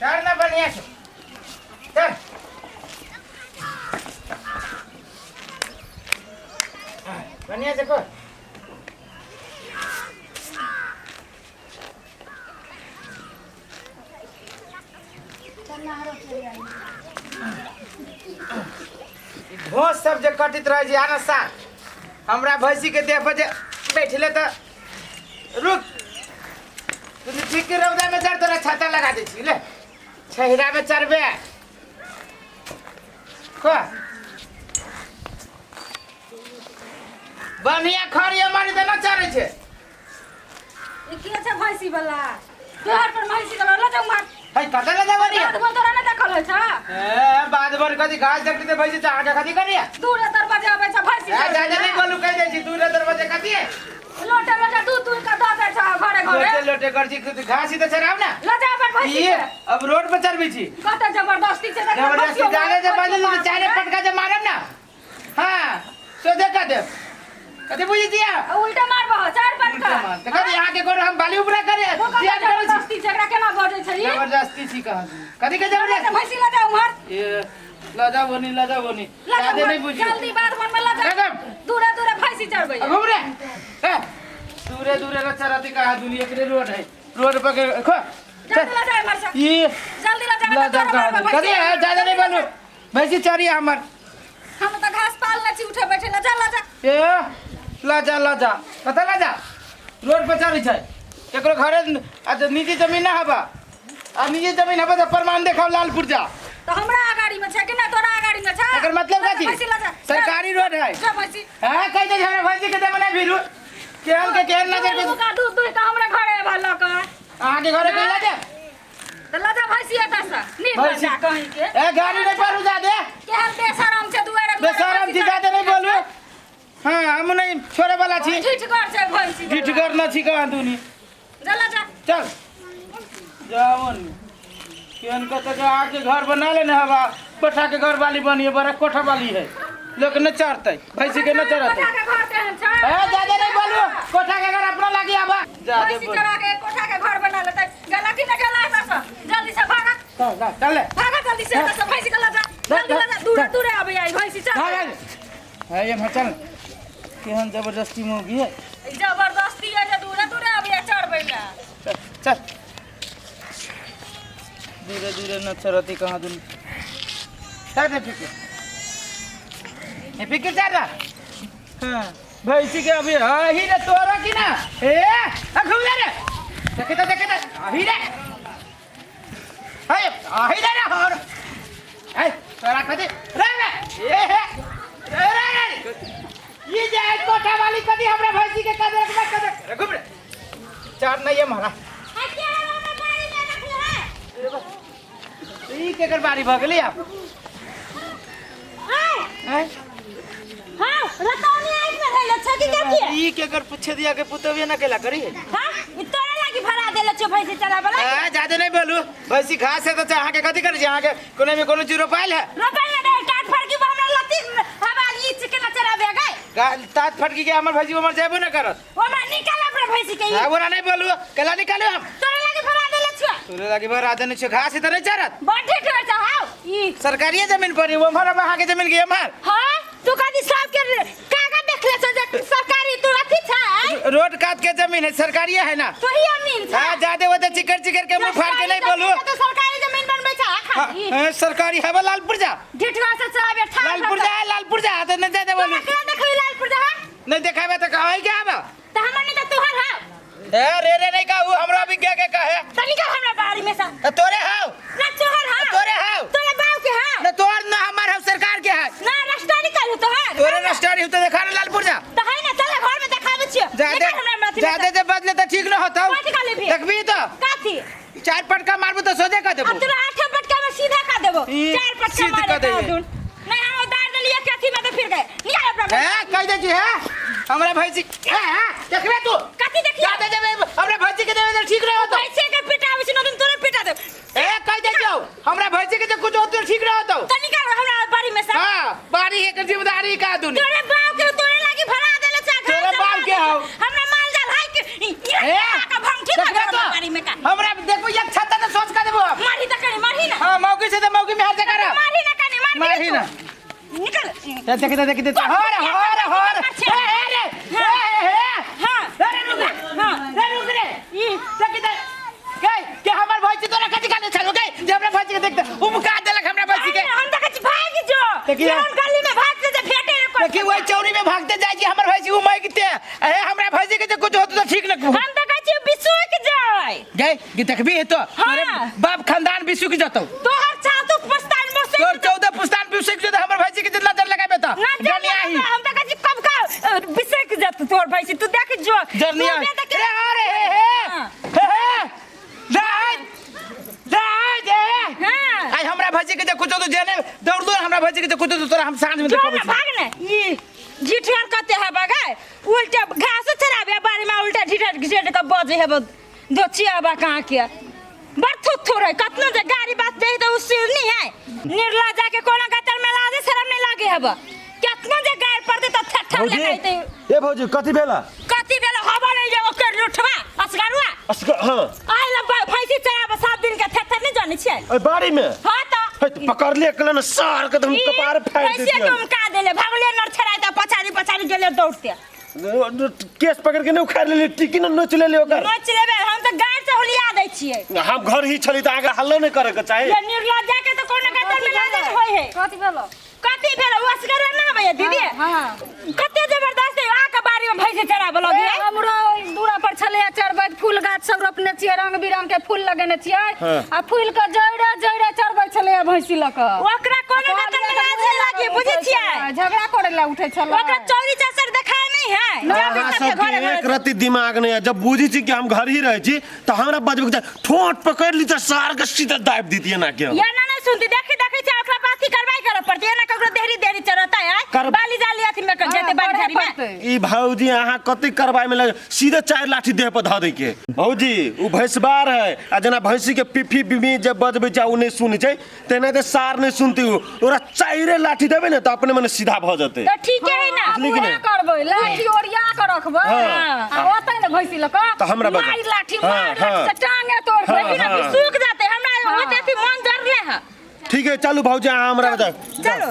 चल ना बढ़िया से चल बढ़िया से कर घोस सब जे कटित रह जी आना सा हमरा भैंसी के देह पर जे बैठले तो रुक तू ठीक के रौदा में चढ़ तोरा छाता लगा दे छी ले छहिरा में चढ़बे को बढ़िया खड़िया मारी त न चढ़े छे ई के छ भैंसी वाला तोहर पर भैंसी वाला ल जाऊ मार है कतल ले जावनी तो तोरा न देखल छ ए बाद भर कदी घास देखते ते भैंसी चाहा खाती करिया दूर दरवाजे आवे छ भैंसी ए जा नहीं बोलू कह दे छी दूर दरवाजे खाती है लोटे लोटे दूध दूध का दादा छ घरे घरे लोटे लोटे कर छी घास ही तो चराव ना ल जा पर भैंसी ये अब रोड पर चढ़बी छी कत जबरदस्ती से जबरदस्ती जाने से पहले तो चारे पटका जे मारम ना हां सो देखा दे कते बुझी दिया उल्टा मारबो चार पटका तो कदी आगे को हम बाली ऊपर करे ध्यान करो छी जबरदस्ती झगड़ा केना बजे छ ई जबरदस्ती छी कहां कदी के जबरदस्ती भैंसी ल जाऊ मार ये ल जा बोनी ज्यादा नहीं बुझी जल्दी बात मन में ल जा दूर दूर भैंसी चढ़बे घूम रे ए दूरे दूरे रचा राती कहा दुनिया के रोड है रोड पर खो जल्दी ल जा मार छ ये जल्दी ल जा कदी है ज्यादा नहीं बोलू भैंसी चरी हमर हम तो घास पालना छी उठे बैठे ल जा ए ला जा कता ला जा रोड पर चढ़ी छै एकरो घरे आज निजी जमीन ना हबा आ निजी जमीन हबा त प्रमाण देखाव लालपुर जा तो हमरा आगाड़ी में छ कि ना तोरा आगाड़ी में छ एकर मतलब का थी सरकारी रोड है जा भैंसी हां कह दे हमरा भैंसी के दे मने भिरू केहन के केहन नजर के का दूध दूध का हमरा घरे भलो का आगे घरे के ला दे त ल जा भैंसी एता से नी भैंसी कहीं के ए गाड़ी नहीं पर जा दे केहन बेशरम छ दुआरे बेशरम थी ज्यादा नहीं बोलू हां हम नहीं छोड़े वाला छी ठीक कर छ भैंसी ठीक कर ना छी कहां दुनी चला जा चल जावन केहन का तो आके घर बना लेने हवा कोठा के घर वाली बनी है बड़ा कोठा वाली है लोग न चढ़ते भैंसी के न चढ़ते कोठा के घर केहन छ ए ज्यादा नहीं बोलू कोठा के घर अपना लागी आबा ज्यादा भैंसी बोल चढ़ा के कोठा के घर बना लेते गला की न गला ऐसा से जल्दी से भागा चल ले भागा जल्दी से ऐसा भैंसी के ल जा जल्दी ल जा दूर दूर आबे आई भैंसी चल है ये चल केहन जबरदस्ती मोगी है जबरदस्ती है जे दूर दूर आबे चढ़बे ना चल दूरे दूरे न चरती कहाँ दुन चल फिक्र चल रहा हाँ भैंसी के अभी ही रे तोरा की ना ए घूम रे देखे तो ही रे ही रे और ए तोरा कदी रे रे ये जाए कोठा वाली कदी हमरा भैंसी के कदर घूम रे चार नहीं है मारा ई केकर बारी भ गेली आप हैं हां रतौनी आइट में रहले छ की के ई केकर पूछे दिया के पुतविया न केला करी हां ई तोरे लागी भरा देले छ भैंसी चला वाला आ ज्यादा नहीं बोलू भैंसी घास है तो चाह के कथि करी यहाँ के कोने में कोनो जीरो पाइल है रोपाई दे काट फाड़ की हमरा लती हवा ई चिकन चरा बे गए तात फटकी के हमर भैंसी हमर जाबो न करत ओमा निकाल अपने भैंसी के हां बोला नहीं बोलू केला निकालो हम तोरे लागी भरा देले छ तोरे लागी भरा देने छ घास इधर नहीं चरत बड़ी ठोर छ हां ई सरकारी जमीन पर वो हमारा वहां के जमीन के हमार हां तू कदी सब के कागज देखले छ जे सरकारी तू रखी छ रोड काट के जमीन है सरकारी है ना तो ही अमीन छ हां ज्यादा होते चिकर के मुंह फाड़ के नहीं बोलू तो सरकारी जमीन बनबे छ खाली हां सरकारी है लालपुर जा ढिठवा से चलावे ठा लालपुर जा तो नहीं दे बोलू क्या देखो लालपुर जा नहीं देखाबे तो कहै क्या बा त हमर नहीं त तोहर है ए रे नहीं कहू हमरा भी क्या के कहे तनिका हमरा बारी में सा तोरे हाउ ना तोहर है तोरे हाउ तोरे बाव के है ना तोर ना हमार हाउ सरकार के है ना रास्ता निकालू तो है तोरे रस्टारी तो देखा ना लालपुर जा त है ना चल घर में देखाबे छियो ज्यादा जे बदले तो ठीक न होतो कथि का लेबी देखबी तो काथी चार पटका मारबो तो सोझे का देबो अब तोरा आठ पटका में सीधा का देबो चार पटका सीधा का मारे देबो नहीं हम उतार देलिए कथी में तो फिर गए निकाल अपना ए कह दे जी है हमरा भैंसी देखबे तू कथी देखिए ज्यादा देबे हमरा भैंसी के देबे तो ठीक रह होतो पैसे के पिटावे छी न तुम तोरे पिटा दे ए कह दे जो हमरा भैंसी के कुछ होतो ठीक रह होतो तनिका हमरा बारी में सा हां बारी एक जिम्मेदारी का दुनी तोरे बाव के तोरे लागी भरा देले चा तोरे बाव के हो हमरा माल जाल हाय के का भंग ठीक देखबे है तो बारी में का हमरा देखबो एक छत्ता तो सोच का देबो मारी त करे रही ना निकल देखते हर हां अरे रुक रे ई देखते के हमर भैंसी तोरा कथि काने छलो के जे हमरा भैंसी के देखते उमका देलक हमरा भैंसी के हम तक भाग जो देखिए हम गली में भागते जे फेटे देखिए वही चौरी में भागते जाय जी हमर भैंसी उमैगते अरे हमरा भैंसी के जे कुछ होत तो ठीक न हम तक बिसुक जाय गए कि देखबी है तो अरे बाप खानदान बिसुक जतौ तोहर चातु पुस्तान मोसे तोर 14 पुस्तान बिसुक जत हमर भैंसी के जितना डर लगाबे त जनियाही हम तक कब का बिसुक जत तोर भैंसी तू देख जो जरनिया अरे आई हमरा भैंसी के जे कुछ तो जेने दौड़ दौड़ हमरा भैंसी के जे कुछ तो तोरा हम सांझ में देखब भागने ई झिठियार कते है बगाय उल्टा घास चराबे बारी में उल्टा झिठियार घिसेट के बजे है दो चियाबा कहां के बड़ थोड़े कतना जे गाड़ी बात दे तो उसिर नहीं है निर्ला जाके कोना गटर में लाजे शर्म नहीं लागे हब कितना जे गाड़ पड़ते त ठठा लगाइते ए भौजी कथि भेला हवा नहीं जे ओकर लुठवा असगरुआ हां आइ ल भैंसी चराबा 7 दिन के ठठा नहीं जाने छियै ओइ बाड़ी में हां त पकड़ ले कलन सार के तुम कपार फाड़ देती कैसे तुम का देले भागले नर छराई त पछाड़ी गेले दौड़ते केस पकड़ के न उखाड़ ले टिकी न नोच ले ओकर नोच लेबे हम त गाड़ से होलिया दै छियै हम घर ही छली त आगे हल्ला नहीं करे के चाहे ये निर्लज्जा के त कोनो गटर में लाजे होय है कथि भेल असगर ना भैया दीदी हां कते जबरदस्त है आ के बारी में भैंसे चराब लगे हमरो दूरा पर छले चरबै फूल गाछ सब रोपने छियै रंग बिरंग के फूल लगेने छियै आ फूल के जइड़ा चरबै छले भैंसी ल के ओकरा कोनो गटर में लाजे लागे बुझै छियै झगड़ा करे ला उठै छले ओकरा चौरी चासर देखाय नहीं है एक रति दिमाग नहीं है जब बुझी छी कि हम घर ही रहे छी त हमरा बजबे के ठोट पकड़ ली त सार के सीधा दाब दीतिए ना के या ना सुनती देखी छी ओकरा पाती करवाई करे पड़ती है ना ककरो देरी चरता है बाली जाली अथी में जेते बाड़ी झाड़ी में ई भौजी अहाँ कति करवाई में लगे सीधे 4 लाठी देह पर ध दे के भौजी उ भैंसबार है आ जना भैंसी के पिफी बिमी जब बजबे जा उ नहीं सुनै छै तेने ते सार नहीं सुनती ओरा 4 लाठी देबे ने त अपने मने सीधा भ जते त ठीक है ना पूरा करबै लाठी ओरिया के रखबै आ ओतै ने भैंसी ल के त हमरा बजा लाठी मार से टांगे तोड़ लेकिन अभी सूख जाते हमरा ओते मन डरले है ठीक है चलू भौजी अहाँ हमरा बजा चलो